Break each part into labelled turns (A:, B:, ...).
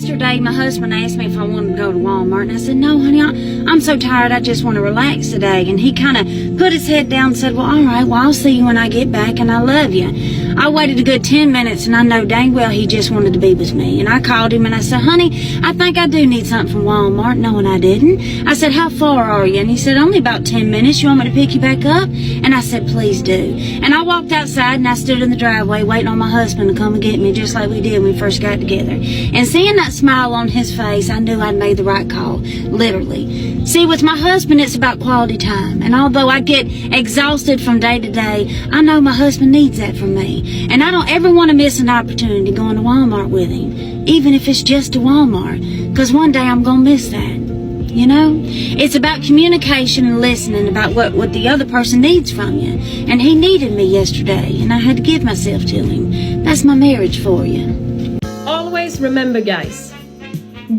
A: yesterday, my husband asked me if I wanted to go to Walmart, and I said, no, honey, I'm so tired, I just want to relax today. And he kind of put his head down and said, well, all right, well, I'll see you when I get back, and I love you. I waited a good 10 minutes, and I know dang well he just wanted to be with me. And I called him, and I said, honey, I think I do need something from Walmart. No, and I didn't. I said, how far are you? And he said, only about 10 minutes. You want me to pick you back up? And I said, please do. And I walked outside, and I stood in the driveway waiting on my husband to come and get me, just like we did when we first got together. And seeing that smile on his face, I knew I'd made the right call, literally. See, with my husband, it's about quality time. And although I get exhausted from day to day, I know my husband needs that from me. And I don't ever want to miss an opportunity going to Walmart with him, even if it's just to Walmart, because one day I'm going to miss that. You know, it's about communication and listening about what the other person needs from you. And he needed me yesterday, and I had to give myself to him. That's my marriage for you.
B: Always remember, guys,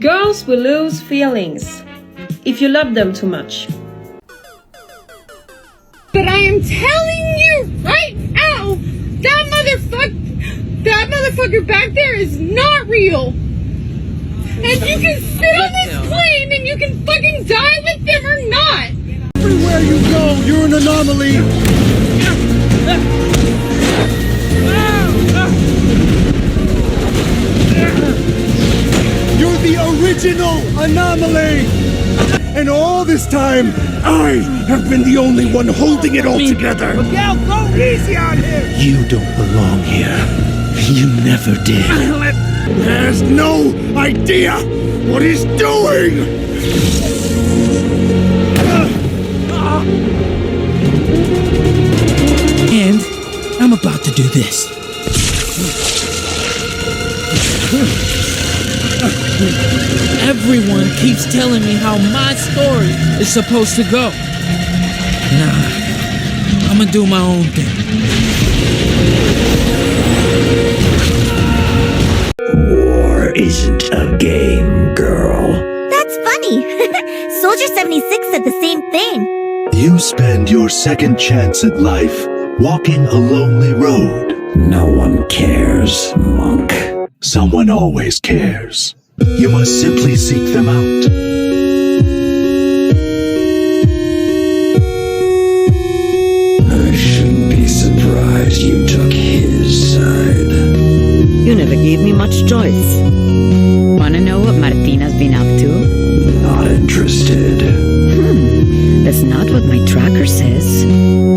B: girls will lose feelings if you love them too much.
C: But I am telling you right now, that motherfucker back there is not real. And you can sit on this plane and you can fucking die with them or not.
D: Everywhere you go, you're an anomaly. You're the original anomaly. And all this time, I have been the only one holding it all together.
E: Miguel, go easy on him.
D: You don't belong here. You never did. Has no idea what he's doing!
E: And I'm about to do this. Everyone keeps telling me how my story is supposed to go. Nah, I'm gonna do my own thing.
F: War isn't a game, girl.
G: That's funny. Soldier 76 said the same thing.
F: You spend your second chance at life walking a lonely road. No one cares, monk. Someone always cares. You must simply seek them out. I shouldn't be surprised you took his side.
H: You never gave me much choice. Wanna know what Martina's been up to?
F: Not interested.
H: That's not what my tracker says.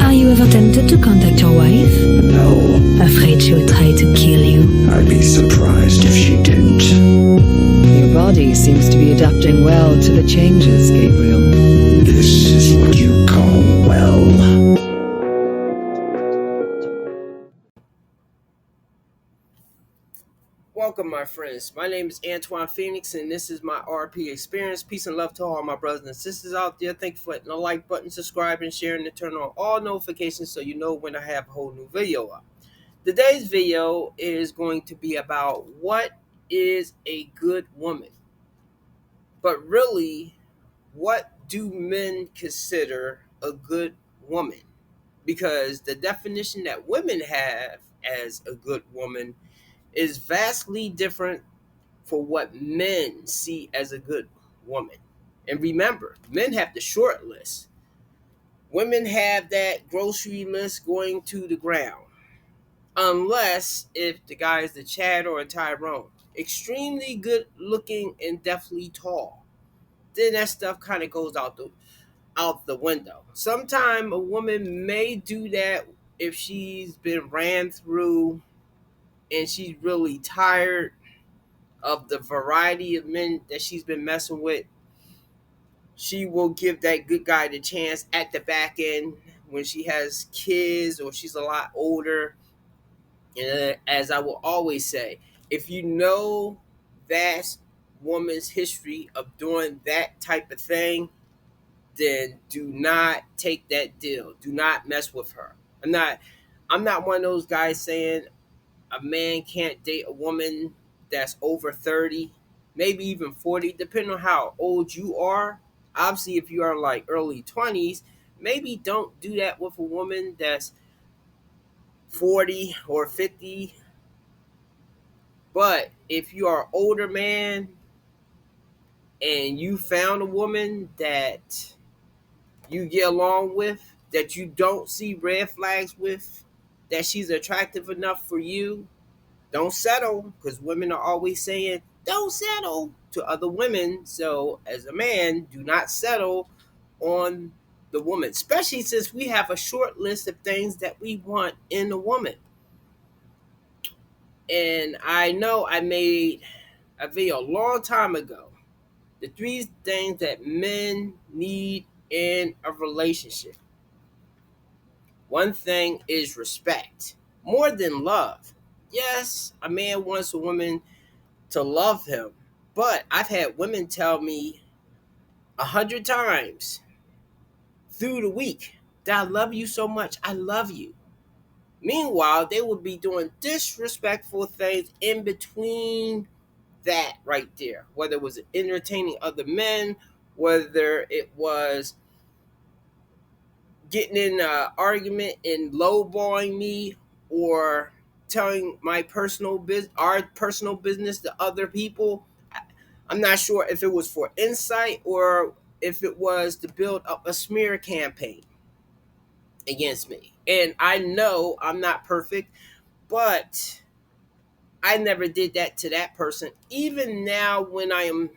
I: Are you ever tempted to contact your wife?
F: No.
I: Afraid she would try to kill you?
F: I'd be surprised if she didn't.
H: Your body seems to be adapting well to the changes, Gabriel.
F: This is what you call well.
J: Welcome, my friends. My name is Antoine Phoenix, and this is my RP experience. Peace and love to all my brothers and sisters out there. Thank you for hitting the like button, subscribing, sharing, and turn on all notifications so you know when I have a whole new video up. Today's video is going to be about what is a good woman. But really, what do men consider a good woman? Because the definition that women have as a good woman is vastly different for what men see as a good woman. And remember, men have the short list. Women have that grocery list going to the ground. Unless if the guy is the Chad or a Tyrone. Extremely good looking and definitely tall. Then that stuff kind of goes out the window. Sometime a woman may do that if she's been ran through and she's really tired of the variety of men that she's been messing with. She will give that good guy the chance at the back end when she has kids or she's a lot older. And as I will always say, if you know that woman's history of doing that type of thing, then do not take that deal. Do not mess with her. I'm not one of those guys saying a man can't date a woman that's over 30, maybe even 40, depending on how old you are. Obviously, if you are like early 20s, maybe don't do that with a woman that's 40 or 50. But if you are an older man and you found a woman that you get along with, that you don't see red flags with, that she's attractive enough for you, don't settle, because women are always saying, don't settle to other women. So, as a man, do not settle on the woman, especially since we have a short list of things that we want in a woman. And I know I made a video a long time ago. The three things that men need in a relationship. One thing is respect, more than love. Yes, a man wants a woman to love him, but I've had women tell me 100 times through the week that I love you so much. I love you. Meanwhile, they would be doing disrespectful things in between that right there, whether it was entertaining other men, whether it was getting in an argument and lowballing me, or telling my our personal business to other people. I'm not sure if it was for insight or if it was to build up a smear campaign against me. And I know I'm not perfect, but I never did that to that person. Even now, when I am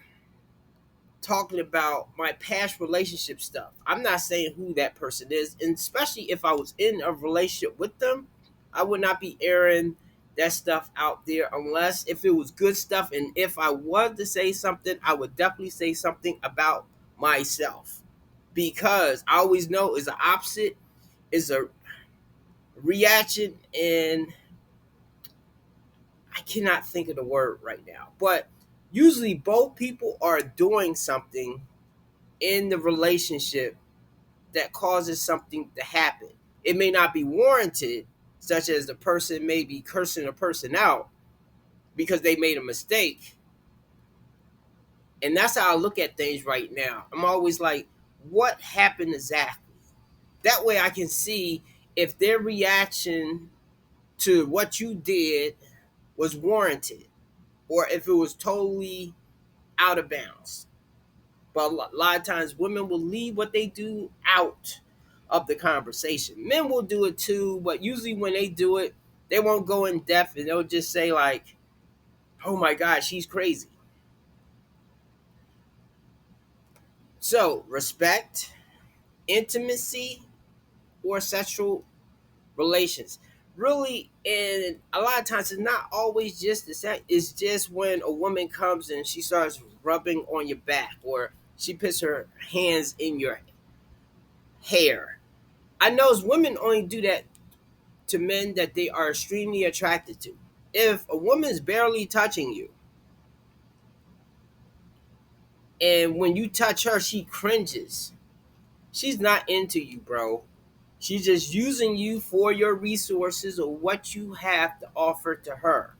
J: talking about my past relationship stuff, I'm not saying who that person is. And especially if I was in a relationship with them, I would not be airing that stuff out there unless if it was good stuff. And if I was to say something, I would definitely say something about myself, because I always know is the opposite is a reaction. And I cannot think of the word right now, but usually both people are doing something in the relationship that causes something to happen. It may not be warranted, such as the person may be cursing a person out because they made a mistake. And that's how I look at things right now. I'm always like, what happened exactly? That way I can see if their reaction to what you did was warranted or if it was totally out of bounds. But a lot of times women will leave what they do out of the conversation. Men will do it too, but usually when they do it, they won't go in depth and they'll just say like, oh my God, she's crazy. So respect, intimacy, or sexual relations. Really, and a lot of times it's not always just the sex. It's just when a woman comes and she starts rubbing on your back or she puts her hands in your hair. I know women only do that to men that they are extremely attracted to. If a woman's barely touching you, and when you touch her, she cringes, she's not into you, bro. She's just using you for your resources or what you have to offer to her.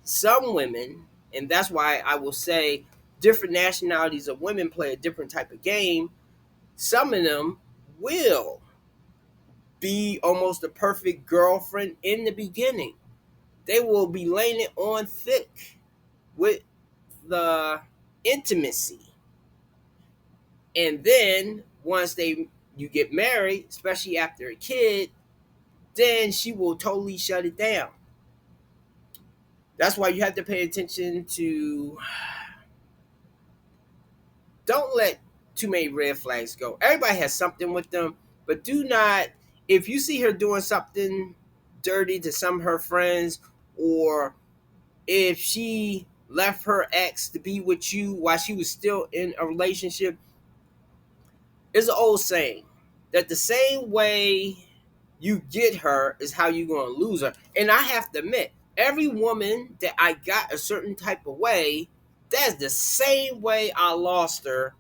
J: Some women, and that's why I will say different nationalities of women play a different type of game. Some of them will be almost a perfect girlfriend in the beginning. They will be laying it on thick with the intimacy. And then once you get married, especially after a kid, then she will totally shut it down. That's why you have to pay attention to, don't let too many red flags go. Everybody has something with them, but do not, if you see her doing something dirty to some of her friends, or if she left her ex to be with you while she was still in a relationship, it's an old saying that the same way you get her is how you're going to lose her. And I have to admit, every woman that I got a certain type of way, that's the same way I lost her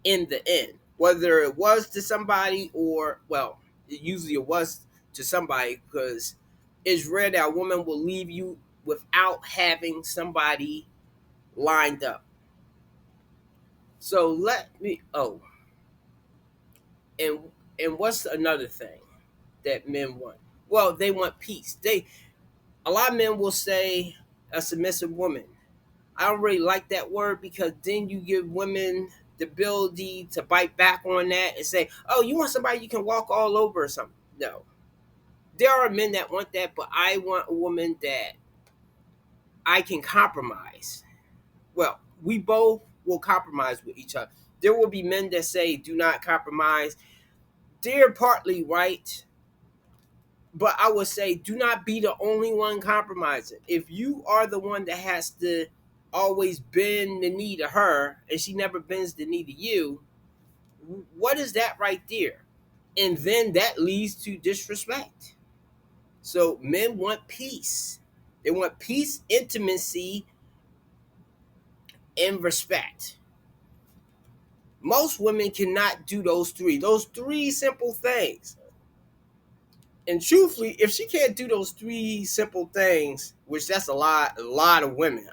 J: in the end. Whether it was to somebody or, well, usually it was to somebody, because it's rare that a woman will leave you without having somebody lined up. So and what's another thing that men want? Well, they want peace. A lot of men will say, a submissive woman. I don't really like that word because then you give women the ability to bite back on that and say, "Oh, you want somebody you can walk all over or something." No, there are men that want that, but I want a woman that I can compromise. Well, we both will compromise with each other. There will be men that say, "Do not compromise." They're partly right, but I would say, do not be the only one compromising. If you are the one that has to always bend the knee to her and she never bends the knee to you, what is that right there? And then that leads to disrespect. So men want peace. They want peace, intimacy, and respect. Most women cannot do those three simple things. And truthfully, if she can't do those three simple things, which that's a lot of women,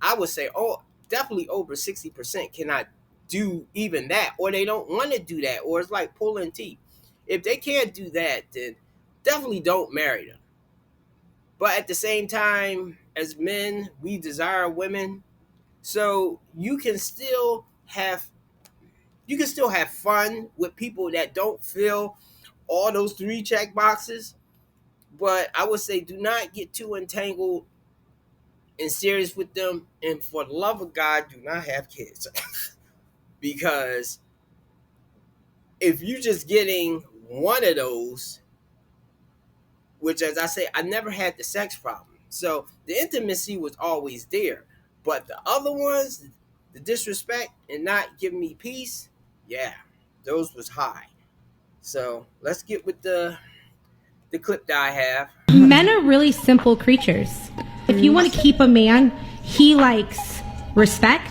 J: I would say, oh, definitely over 60% cannot do even that, or they don't want to do that, or it's like pulling teeth. If they can't do that, then definitely don't marry them. But at the same time, as men, we desire women, so you can still have fun with people that don't fill all those three check boxes. But I would say do not get too entangled and serious with them. And for the love of God, do not have kids. Because if you're just getting one of those, which as I say, I never had the sex problem. So the intimacy was always there. But the other ones, the disrespect and not giving me peace, yeah, those was high. So let's get with the clip that I have.
K: Men are really simple creatures. If you want to keep a man, he likes respect,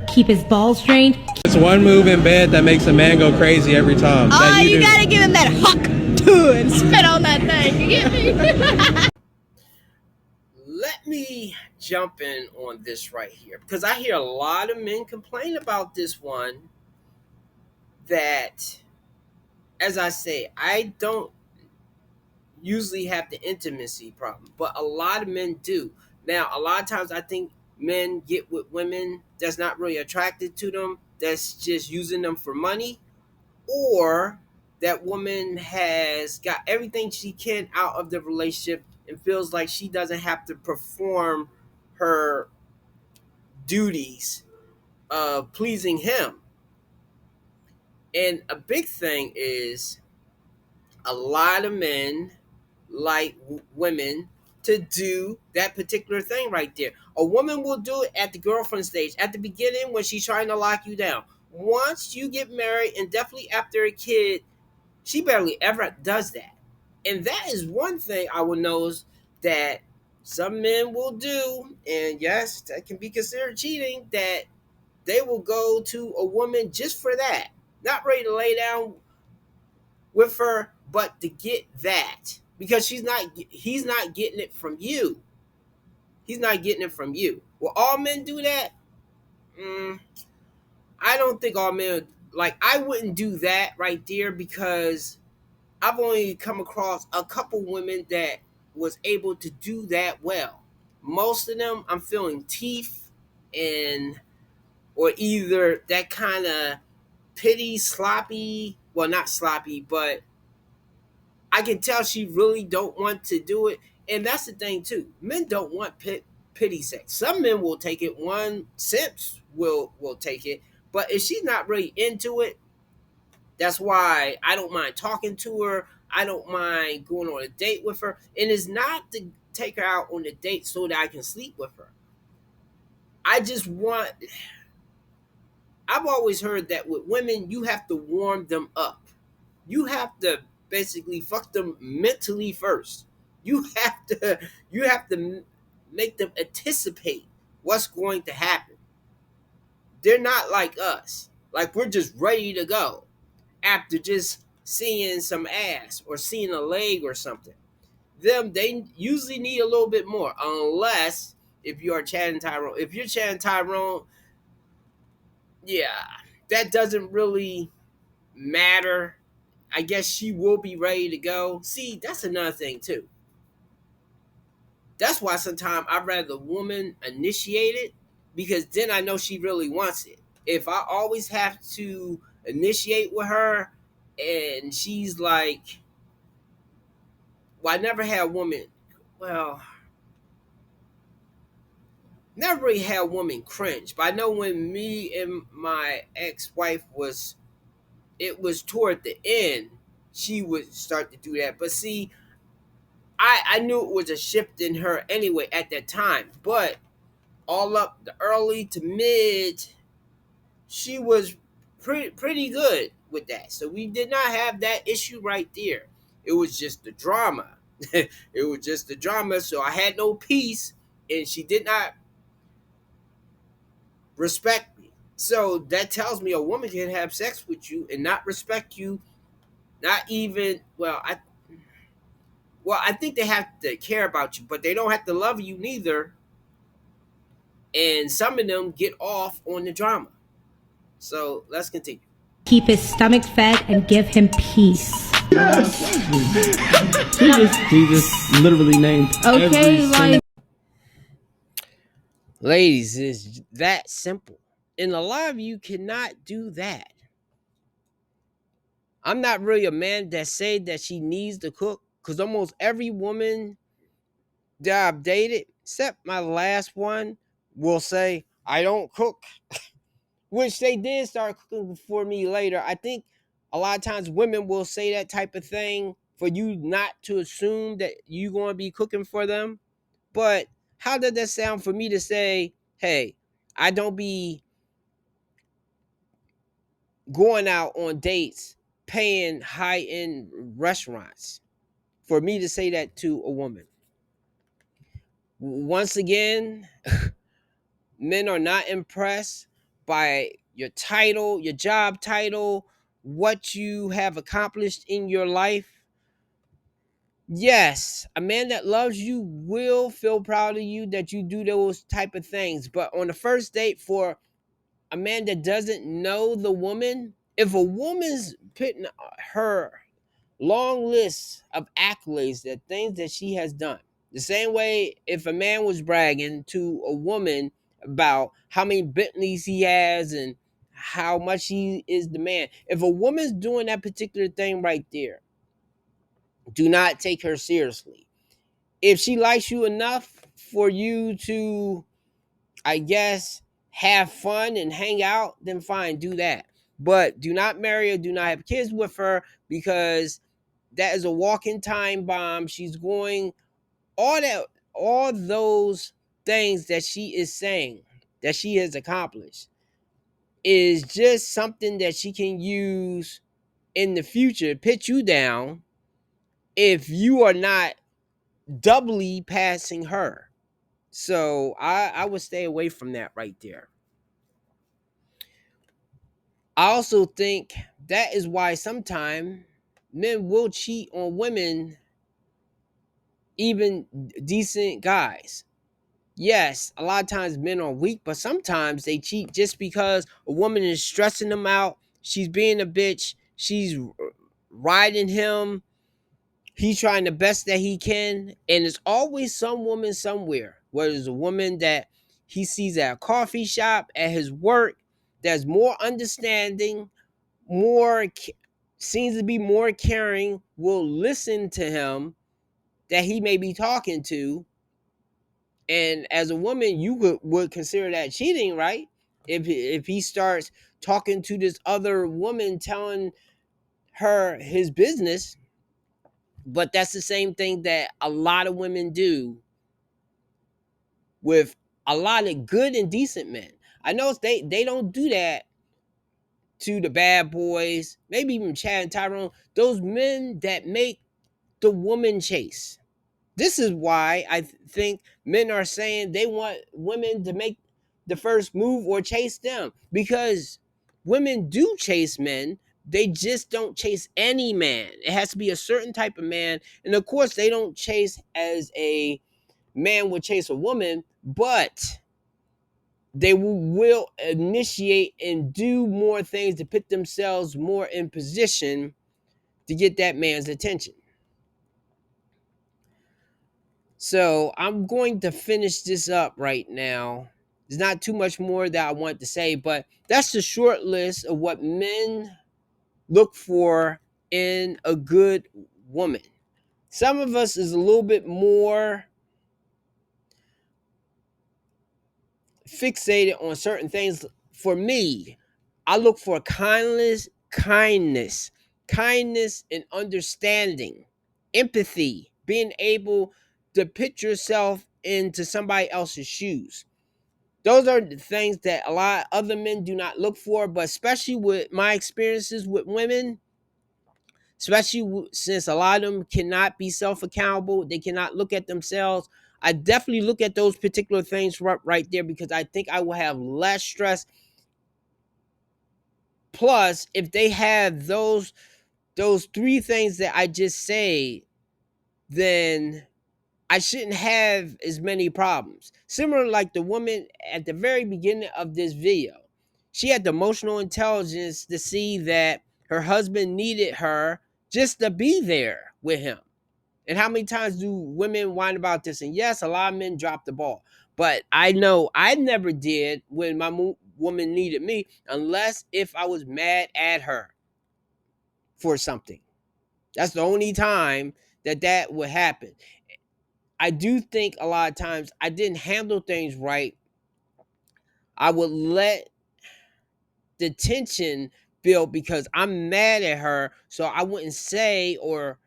K: keep his balls drained.
L: It's one move in bed that makes a man go crazy every time.
G: Oh, you gotta give him that huck and spit on that thing. You get me?
J: Let me jump in on this right here because I hear a lot of men complain about this one. That, as I say, I don't usually have the intimacy problem, but a lot of men do. Now, a lot of times I think men get with women that's not really attracted to them, that's just using them for money, or that woman has got everything she can out of the relationship and feels like she doesn't have to perform her duties of pleasing him. And a big thing is a lot of men like women to do that particular thing right there. A woman will do it at the girlfriend stage, at the beginning when she's trying to lock you down. Once you get married and definitely after a kid, she barely ever does that. And that is one thing I will notice that some men will do, and yes, that can be considered cheating, that they will go to a woman just for that. Not ready to lay down with her, but to get that. Because he's not getting it from you. He's not getting it from you. Will all men do that? I don't think all men, like, I wouldn't do that right there because I've only come across a couple women that was able to do that well. Most of them, I'm feeling teeth and, or either that kind of pity, sloppy, well, not sloppy, but I can tell she really don't want to do it. And that's the thing too. Men don't want pity sex. Some men will take it. One simps will take it. But if she's not really into it, that's why I don't mind talking to her. I don't mind going on a date with her. And it's not to take her out on a date so that I can sleep with her. I just want, I've always heard that with women, you have to warm them up. You have to basically fuck them mentally first. You have to make them anticipate what's going to happen. They're not like us. Like we're just ready to go after just seeing some ass or seeing a leg or something. They usually need a little bit more, unless if you are Chad and Tyrone. If you're Chad and Tyrone, yeah, that doesn't really matter. I guess she will be ready to go. See, that's another thing too. That's why sometimes I'd rather the woman initiate it, because then I know she really wants it. If I always have to initiate with her and she's like, well, I never had a woman, well, never really had a woman cringe, but I know when me and my ex-wife was, it was toward the end, she would start to do that. But see, I knew it was a shift in her anyway at that time, but all up the early to mid, she was pretty good with that. So we did not have that issue right there. It was just the drama. It was just the drama. So I had no peace, and she did not respect me. So that tells me a woman can have sex with you and not respect you, not even, I think they have to care about you, but they don't have to love you neither. And some of them get off on the drama. So let's continue.
K: Keep his stomach fed and give him peace.
E: He just literally named every single.
J: Ladies, it's that simple. And a lot of you cannot do that. I'm not really a man that say that she needs to cook, because almost every woman that I've dated, except my last one, will say, I don't cook. Which they did start cooking for me later. I think a lot of times women will say that type of thing for you not to assume that you're going to be cooking for them. But how did that sound for me to say, hey, I don't be going out on dates, paying high-end restaurants, for me to say that to a woman? Once again, men are not impressed by your title, your job title, what you have accomplished in your life. Yes, a man that loves you will feel proud of you that you do those type of things. But on the first date, for a man that doesn't know the woman, if a woman's putting her long list of accolades, that things that she has done, the same way if a man was bragging to a woman about how many Bentleys he has and how much he is the man, if a woman's doing that particular thing right there, do not take her seriously. If she likes you enough for you to, I guess, have fun and hang out, then fine, do that. But do not marry her, do not have kids with her, because that is a walking time bomb. She's going, all those things that she is saying that she has accomplished is just something that she can use in the future, put you down if you are not doubly passing her. So I would stay away from that right there. I also think that is why sometimes men will cheat on women, even decent guys. Yes, a lot of times men are weak, but sometimes they cheat just because a woman is stressing them out. She's being a bitch. She's riding him. He's trying the best that he can. And there's always some woman somewhere, whether it's a woman that he sees at a coffee shop, at his work, that's more understanding, seems to be more caring, will listen to him, that he may be talking to. And as a woman, you would consider that cheating, right? If he starts talking to this other woman, telling her his business. But that's the same thing that a lot of women do with a lot of good and decent men. I know they don't do that to the bad boys, maybe even Chad and Tyrone, those men that make the woman chase. This is why I think men are saying they want women to make the first move or chase them, because women do chase men. They just don't chase any man. It has to be a certain type of man. And of course, they don't chase as a man would chase a woman, but they will initiate and do more things to put themselves more in position to get that man's attention. So I'm going to finish this up right now. There's not too much more that I want to say, but that's the short list of what men look for in a good woman. Some of us is a little bit more fixated on certain things. For me, I look for kindness, and understanding, empathy, being able to put yourself into somebody else's shoes. Those are the things that a lot of other men do not look for, but especially with my experiences with women, especially since a lot of them cannot be self-accountable, they cannot look at themselves. I definitely look at those particular things right there because I think I will have less stress. Plus, if they have those three things that I just say, then I shouldn't have as many problems. Similar like the woman at the very beginning of this video. She had the emotional intelligence to see that her husband needed her just to be there with him. And how many times do women whine about this? And yes, a lot of men drop the ball. But I know I never did when my woman needed me, unless if I was mad at her for something. That's the only time that would happen. I do think a lot of times I didn't handle things right. I would let the tension build because I'm mad at her, so I wouldn't say or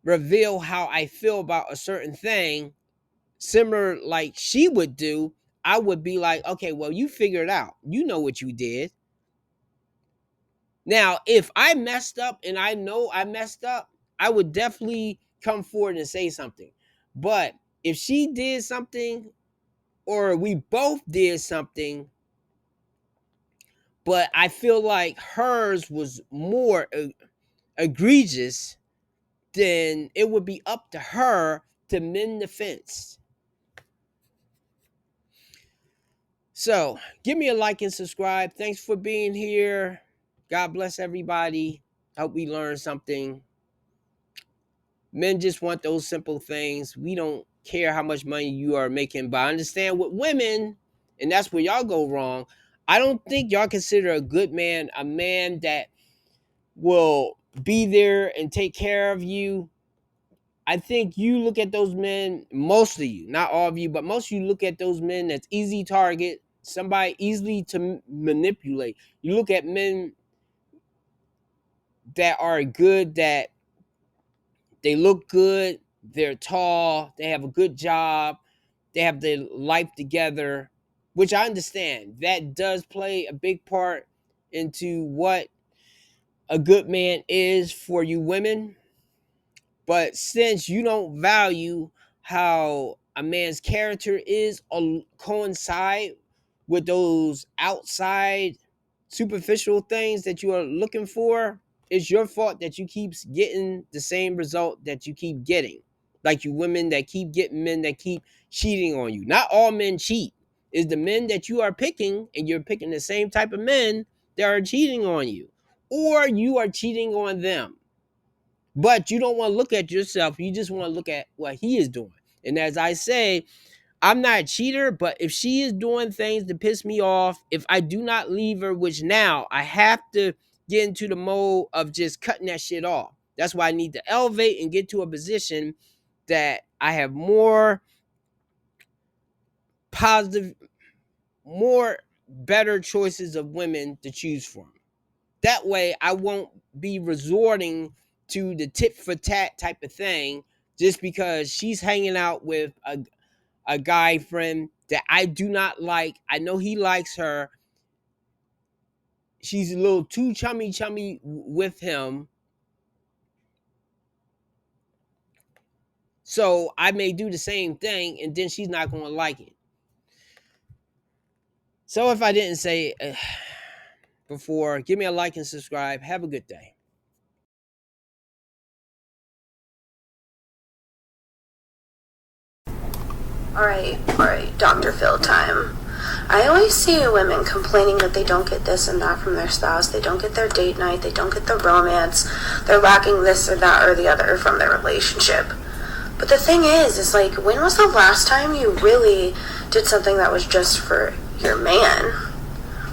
J: reveal how I feel about a certain thing. Similar like she would do, I would be like, okay, well, you figure it out. You know what you did. Now, if I messed up and I know I messed up, I would definitely come forward and say something. But if she did something or we both did something, but I feel like hers was more egregious, then it would be up to her to mend the fence. So, give me a like and subscribe. Thanks for being here. God bless everybody. Hope we learned something. Men just want those simple things. We don't care how much money you are making. But I understand with women, and that's where y'all go wrong. I don't think y'all consider a good man a man that will be there and take care of you. I think you look at those men, most of you, not all of you, but most of you look at those men that's easy target, somebody easily to manipulate. You look at men that are good, that they look good, they're tall, they have a good job, they have their life together, which I understand. That does play a big part into what a good man is for you women. But since you don't value how a man's character is or coincide with those outside superficial things that you are looking for, it's your fault that you keep getting the same result that you keep getting. Like you women that keep getting men that keep cheating on you. Not all men cheat. It's the men that you are picking, and you're picking the same type of men that are cheating on you. Or you are cheating on them. But you don't want to look at yourself. You just want to look at what he is doing. And as I say, I'm not a cheater, but if she is doing things to piss me off, if I do not leave her, which now I have to get into the mode of just cutting that shit off. That's why I need to elevate and get to a position that I have more positive, more better choices of women to choose from. That way I won't be resorting to the tit for tat type of thing just because she's hanging out with a guy friend that I do not like. I know he likes her. She's a little too chummy with him. So I may do the same thing and then she's not going to like it. So if I didn't say it before, give me a like and subscribe. Have a good day.
M: Alright, Dr. Phil time. I always see women complaining that they don't get this and that from their spouse. They don't get their date night. They don't get the romance. They're lacking this or that or the other from their relationship. But the thing is like, when was the last time you really did something that was just for your man?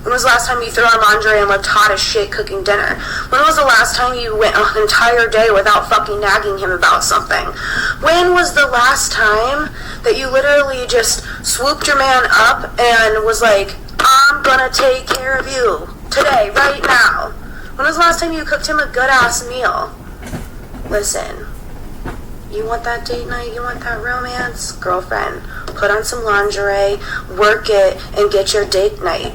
M: When was the last time you threw on lingerie and left hot as shit cooking dinner? When was the last time you went an entire day without fucking nagging him about something? When was the last time that you literally just swooped your man up and was like, I'm gonna take care of you today, right now? When was the last time you cooked him a good-ass meal? Listen, you want that date night? You want that romance? Girlfriend, put on some lingerie, work it, and get your date night.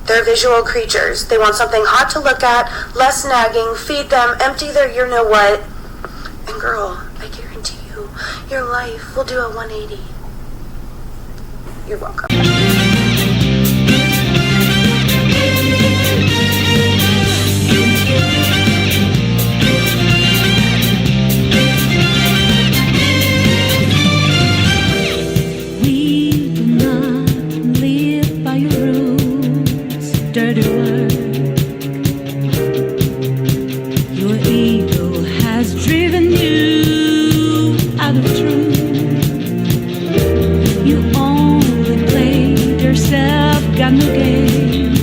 M: They're visual creatures. They want something hot to look at, less nagging, feed them, empty their you-know-what. And girl, I guarantee you, your life will do a 180. You're welcome.
I: We do not live by your rules, dirty work. Your ego has driven you out of truth. You only played yourself, got no game.